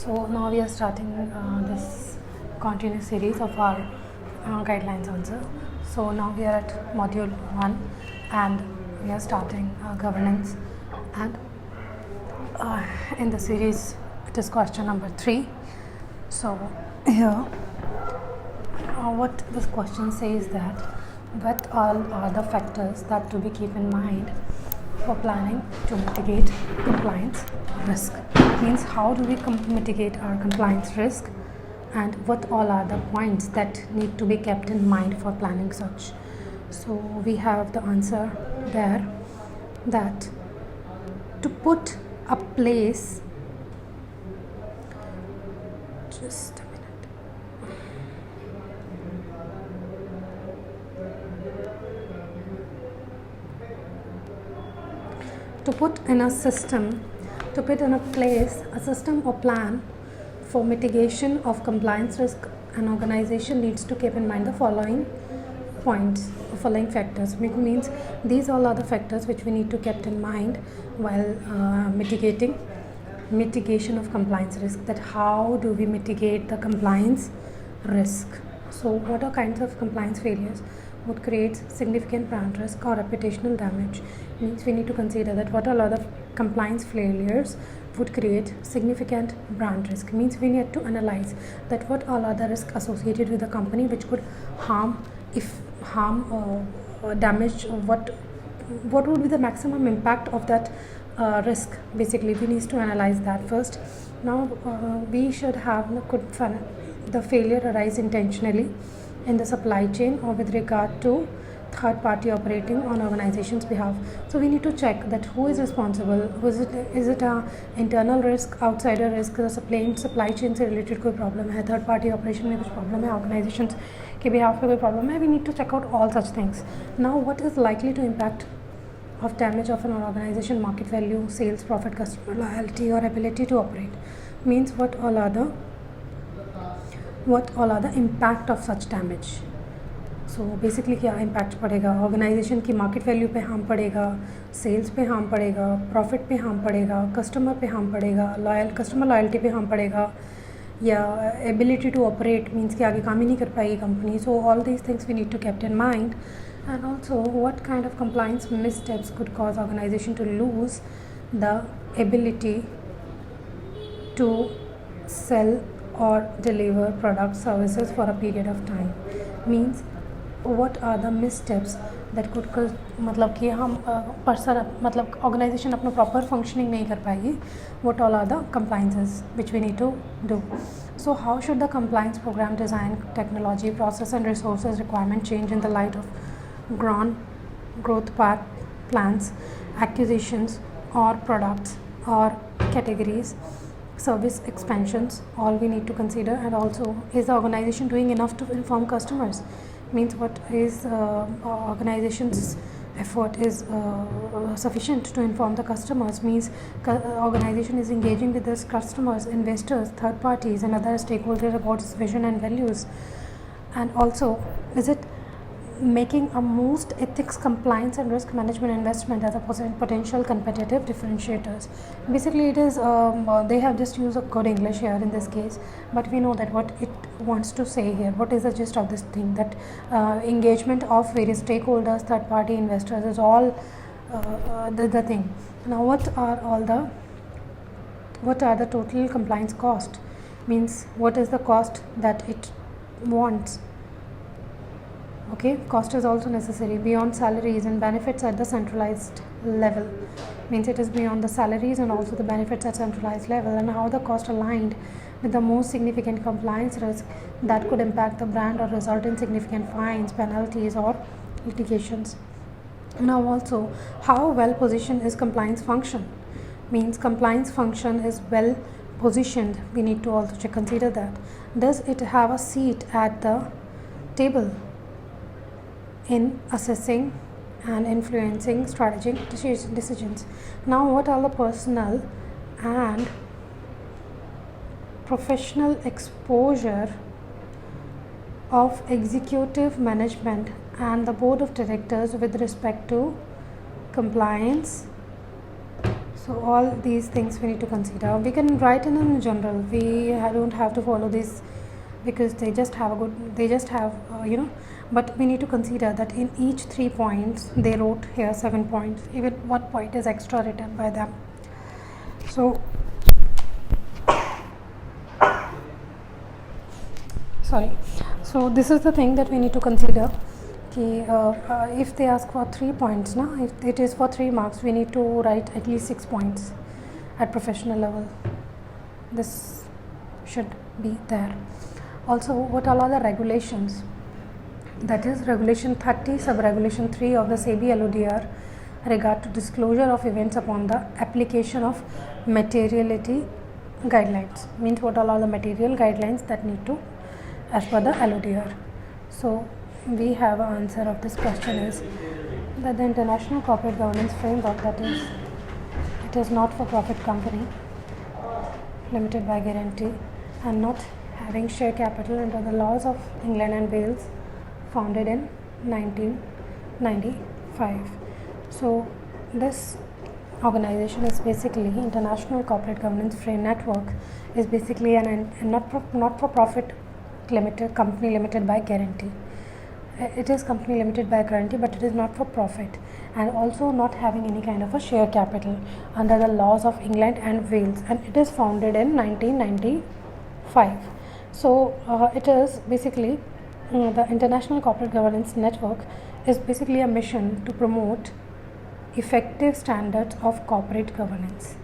So now we are starting this continuous series of our guidelines answer. So now we are at module 1 and we are starting governance, and in the series it is question number 3. So here what this question says that what all are the factors that to be keep in mind for planning to mitigate compliance risk. Means how do we mitigate our compliance risk, and what all are the points that need to be kept in mind for planning such. So we have the answer there, that to put a place, just a minute, to put in a system, to put in a place a system or plan for mitigation of compliance risk, an organization needs to keep in mind the following points, following factors. Means these all are the factors which we need to keep in mind while mitigation of compliance risk. That how do we mitigate the compliance risk? So what are kinds of compliance failures would create significant brand risk or reputational damage? Means we need to consider that what all other compliance failures would create significant brand risk. Means we need to analyze that what all are the risks associated with the company which could harm or damage, or what would be the maximum impact of that risk. Basically we need to analyze that first. Now we should have the failure arise intentionally in the supply chain or with regard to third party operating on organization's behalf. So we need to check that who is responsible. Is it a internal risk, outsider risk, supply chain से related कोई problem है, third party operation में कुछ problem है, organizations के behalf पे कोई problem है. We need to check out all such things. Now what is likely to impact of damage of an organization? Market value, sales, profit, customer loyalty or ability to operate. Means what all are the impact of such damage. So basically क्या impact पड़ेगा? Organisation की market value पे harm पड़ेगा, sales पे harm पड़ेगा, profit पे harm पड़ेगा, customer पे हार्म पड़ेगा, कस्टमर लॉयल्टी पे हार्म पड़ेगा, या एबिलिटी टू ऑपरेट मीन्स कि आगे काम ही नहीं कर पाएगी company. So all these things we need to keep in mind. And also what kind of compliance missteps could cause organization to lose the ability to sell or deliver products services for a period of time. Means what are the missteps that could cause, मतलब कि हम person मतलब organisation अपना proper functioning नहीं कर पाएगी. what all are the compliances which we need to do. So how should the compliance program design, technology, process and resources requirement change in the light of growth path plans, acquisitions or products or categories, service expansions? All we need to consider. And also, is the organization doing enough to inform customers? Means what is organization's effort is sufficient to inform the customers? Means organization is engaging with its customers, investors, third parties and other stakeholders about its vision and values. And also, is it making a most ethics, compliance and risk management investment as a potential competitive differentiators? Basically it is they have just used a good English here in this case, but we know that what it wants to say here, what is the gist of this thing, that engagement of various stakeholders, third party investors is all the thing. Now what are the total compliance cost? Means what is the cost that it wants? Okay, cost is also necessary beyond salaries and benefits at the centralized level. Means it is beyond the salaries and also the benefits at centralized level, and how the cost aligned with the most significant compliance risk that could impact the brand or result in significant fines, penalties or litigations. Now also, how well positioned is compliance function? Means compliance function is well positioned. We need to also consider that. Does it have a seat at the table in assessing and influencing strategic decisions? Now what are the personal and professional exposure of executive management and the board of directors with respect to compliance So all these things we need to consider. We can write in general. We don't have to follow this because they just have a good. They just have But we need to consider that in each 3 points they wrote here 7 points. Even 1 point is extra written by them. So sorry. So this is the thing that we need to consider. If they ask for 3 points, if it is for 3 marks, we need to write at least 6 points at professional level. This should be there. Also, what all are the regulations? That is regulation 30 sub-regulation 3 of the SEBI LODR regard to disclosure of events upon the application of materiality guidelines. Means what all are the material guidelines that need to as per the LODR. So we have an answer of this question is that the International Corporate Governance Framework, that is, it is not for profit company limited by guarantee and not having share capital under the laws of England and Wales, founded in 1995. So this organization is basically International Corporate Governance Frame Network is basically an not for profit limited company limited by guarantee. It is company limited by guarantee, but it is not for profit and also not having any kind of a share capital under the laws of England and Wales, and it is founded in 1995. So it is basically the International Corporate Governance Network is basically a mission to promote effective standards of corporate governance.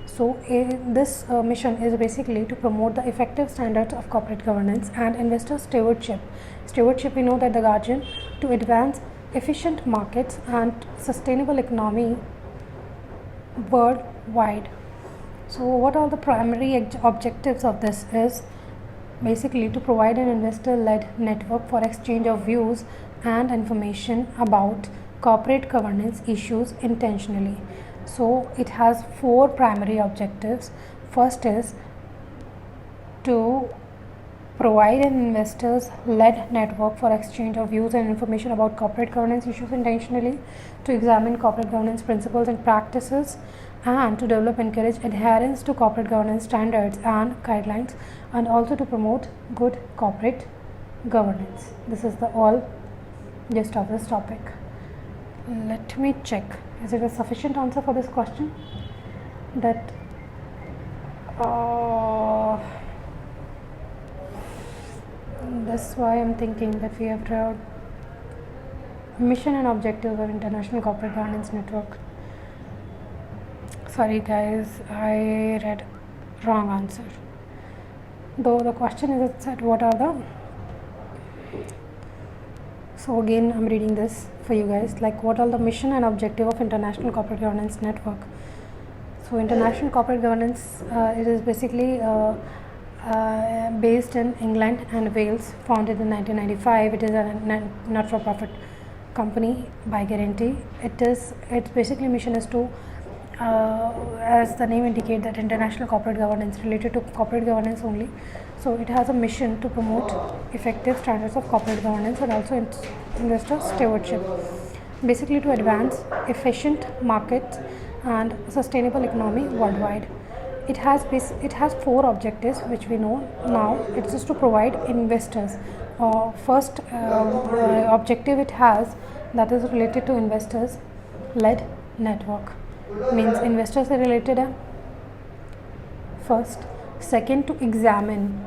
So this mission is basically to promote the effective standards of corporate governance and investor stewardship. Stewardship, we know that the guardian to advance efficient markets and sustainable economy worldwide. So what are the primary objectives of this is basically to provide an investor-led network for exchange of views and information about corporate governance issues intentionally. So it has 4 primary objectives. First is to provide an investors-led network for exchange of views and information about corporate governance issues intentionally, to examine corporate governance principles and practices, and to develop encourage adherence to corporate governance standards and guidelines, and also to promote good corporate governance. This is the all gist of this topic. Let me check. Is it a sufficient answer for this question? That that's why I'm thinking that we have drawn mission and objectives of International Corporate Governance Network. Sorry guys, I read wrong answer. Though the question is said what are the. So again I'm reading this for you guys, like what are the mission and objective of International Corporate Governance Network. So International Corporate Governance it is basically based in England and Wales, founded in 1995. It is a not-for-profit company by guarantee. Its basically mission is to as the name indicates that international corporate governance related to corporate governance only. So it has a mission to promote effective standards of corporate governance and also investor stewardship, basically to advance efficient markets and sustainable economy worldwide. It has 4 objectives which we know now. It's just to provide investors. First objective it has, that is related to investors led network, means investors are related first. Second, to examine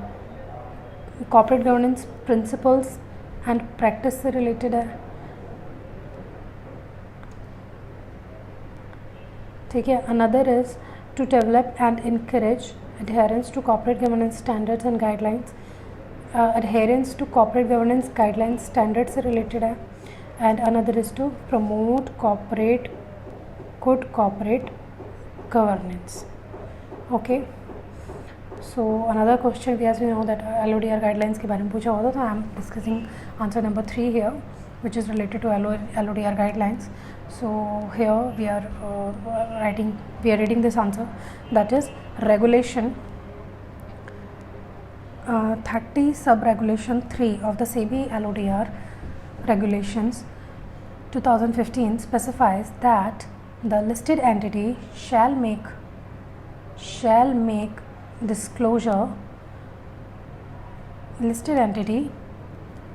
corporate governance principles and practice related another is to develop and encourage adherence to corporate governance standards and guidelines, adherence to corporate governance guidelines standards related and another is to promote good corporate governance. Okay, so another question, as we know that LODR guidelines के बारे में पूछा होता, so I am discussing answer number 3 here, which is related to LODR guidelines. So here we are reading this answer, that is regulation 30 sub-regulation 3 of the SEBI LODR regulations 2015 specifies that The listed entity shall make disclosure listed entity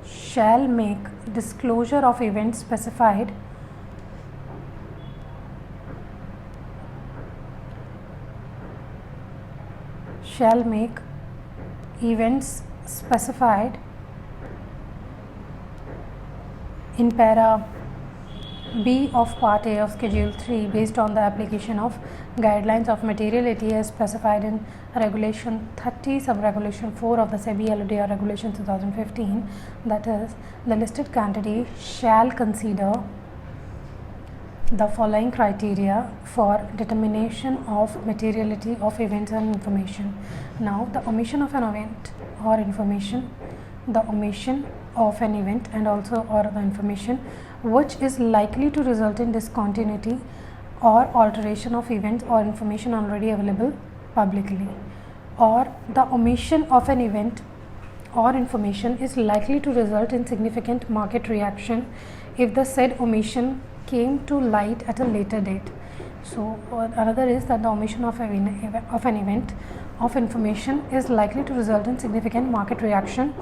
shall make disclosure of events specified in para B of Part A of Schedule 3 based on the application of guidelines of materiality as specified in Regulation 30 Sub-Regulation 4 of the SEBI LODR Regulation 2015. That is, the listed entity shall consider the following criteria for determination of materiality of events and information. Now, the omission of an event or information, the omission of an event and also or the information which is likely to result in discontinuity or alteration of events or information already available publicly, or the omission of an event or information is likely to result in significant market reaction if the said omission came to light at a later date. So, another is that the omission of an event of information is likely to result in significant market reaction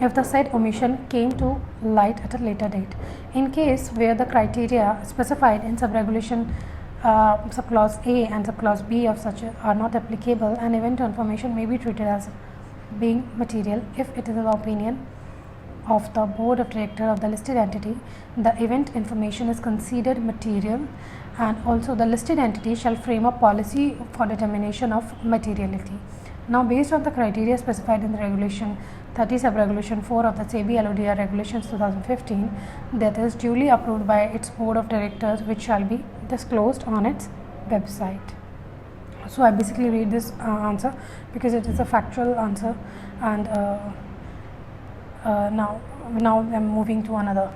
if the said omission came to light at a later date. In case where the criteria specified in sub-regulation subclause A and subclause B of such are not applicable, an event or information may be treated as being material if it is the opinion of the board of directors of the listed entity. The event information is considered material, and also the listed entity shall frame a policy for determination of materiality. Now, based on the criteria specified in the Regulation 30 Sub-Regulation 4 of the SEBI LODR Regulations 2015, that is duly approved by its board of directors, which shall be disclosed on its website. So, I basically read this answer because it is a factual answer, and now I am moving to another.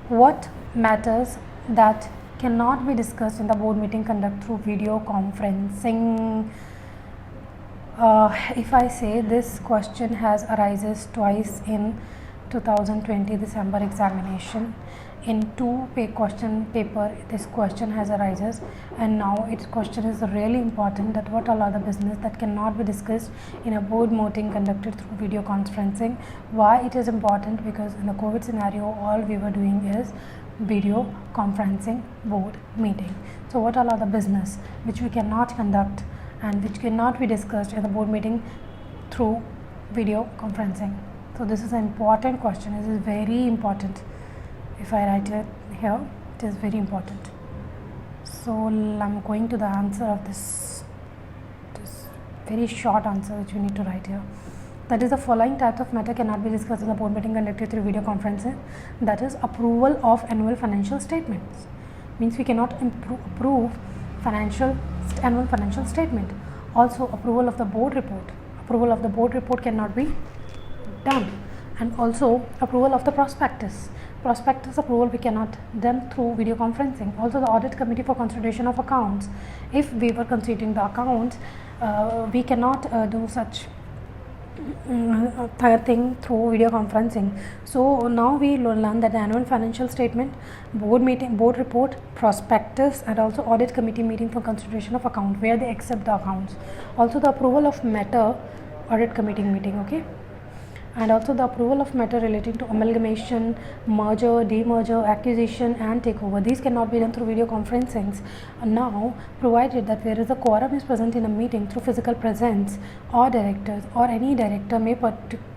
What matters that cannot be discussed in the board meeting conducted through video conferencing? If I say this question has arises twice in 2020 December examination. In question paper, this question has arises, and now its question is really important, that what all are the business that cannot be discussed in a board meeting conducted through video conferencing. Why it is important? Because in the COVID scenario, all we were doing is video conferencing board meeting. So what all are the business which we cannot conduct and which cannot be discussed in the board meeting through video conferencing? So this is an important question. This is very important. If I write it here, it is very important. So I'm going to the answer of this very short answer which we need to write here. That is, the following types of matter cannot be discussed in the board meeting conducted through video conferencing. That is, approval of annual financial statements. Means we cannot approve annual financial statement. Also, approval of the board report. Approval of the board report cannot be done. And also approval of the prospectus. Prospectus approval we cannot done through video conferencing. Also, the audit committee for consideration of accounts. If we were considering the accounts, we cannot do such thing through video conferencing. So now we learn that the annual financial statement, board meeting, board report, prospectus, and also audit committee meeting for consideration of account, where they accept the accounts. Also the approval of matter, audit committee meeting, okay, and also the approval of matter relating to amalgamation, merger, demerger, acquisition and takeover. These cannot be done through video conferencings. Now, provided that where is a quorum is present in a meeting through physical presence, or directors or any director may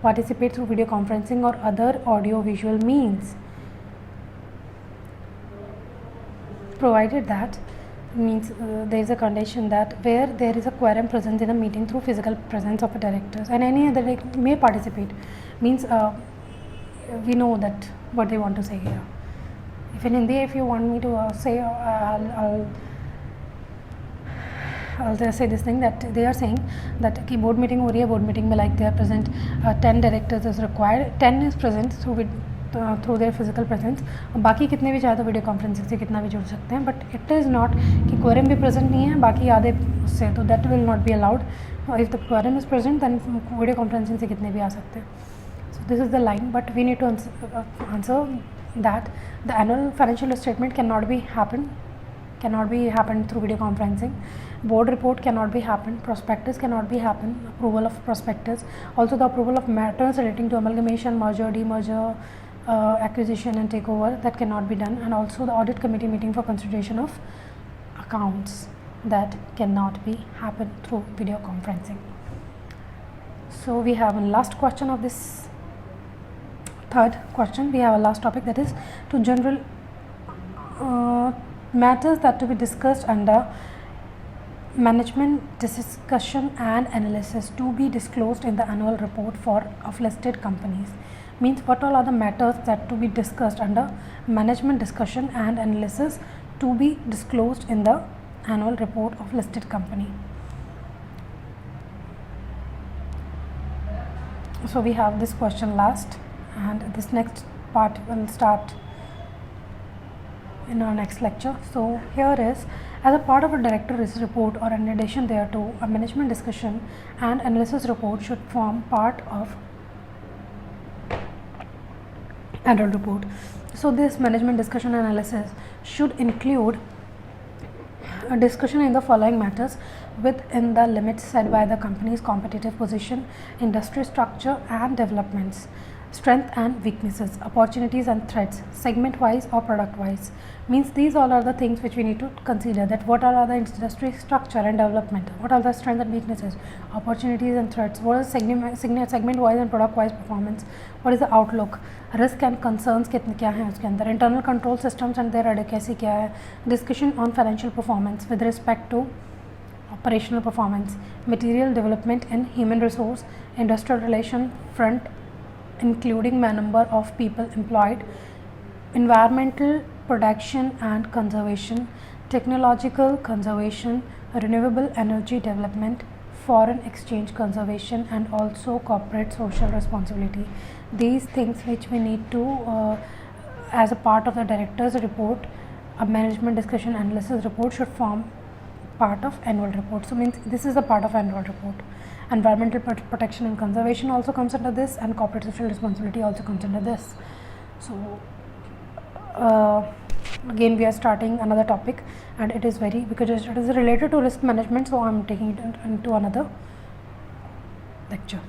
participate through video conferencing or other audio visual means. Provided that means there is a condition that where there is a quorum present in a meeting through physical presence of a directors and any other may participate, means we know that what they want to say here. If in Hindi, if you want me to say, I'll just say this thing, that they are saying that ki board meeting ho rahi hai, board meeting mein like they are present 10 directors is required, 10 is present through their physical presence, बाकी कितने भी चाहे तो video conferencing से कितना भी जुड़ सकते हैं, बट इट इज़ नॉट कि क्वारम भी प्रेजेंट नहीं है बाकी आधे उससे, तो that will not be allowed. If the quorum is present then video conferencing से कितने भी आ सकते हैं. So this is the line, but we need to answer that the annual financial statement cannot be happened through video conferencing. Board report cannot be happened. Prospectus cannot be happened. Approval of prospectus. Also the approval of matters relating to amalgamation, merger, demerger, acquisition and takeover, that cannot be done. And also the audit committee meeting for consideration of accounts, that cannot be happen through video conferencing. So we have a last question of this third question. We have a last topic, that is to general matters that to be discussed under management discussion and analysis to be disclosed in the annual report of listed companies. Means what all are the matters that to be discussed under management discussion and analysis to be disclosed in the annual report of listed company. So we have this question last, and this next part will start in our next lecture. So here is, as a part of a director's report or in addition thereto, a management discussion and analysis report should form part of annual report. So this management discussion and analysis should include a discussion in the following matters within the limits set by the company's competitive position, industry structure and developments, strength and weaknesses, opportunities and threats, segment wise or product wise. Means these all are the things which we need to consider, that what are the industry structure and development, what are the strengths and weaknesses, opportunities and threats, what is segment wise and product wise performance, what is the outlook, risk and concerns क्या हैं उसके अंदर, internal control systems and their adequacy क्या है, discussion on financial performance with respect to operational performance, material development in human resource, industrial relation front including number of people employed, environmental protection and conservation, technological conservation, renewable energy development, foreign exchange conservation and also corporate social responsibility. These things which we need to as a part of the director's report, a management discussion analysis report should form part of annual report. So means this is a part of annual report. Environmental protection and conservation also comes under this, and corporate social responsibility also comes under this. So again we are starting another topic, and it is because it is related to risk management, so I am taking it into another lecture.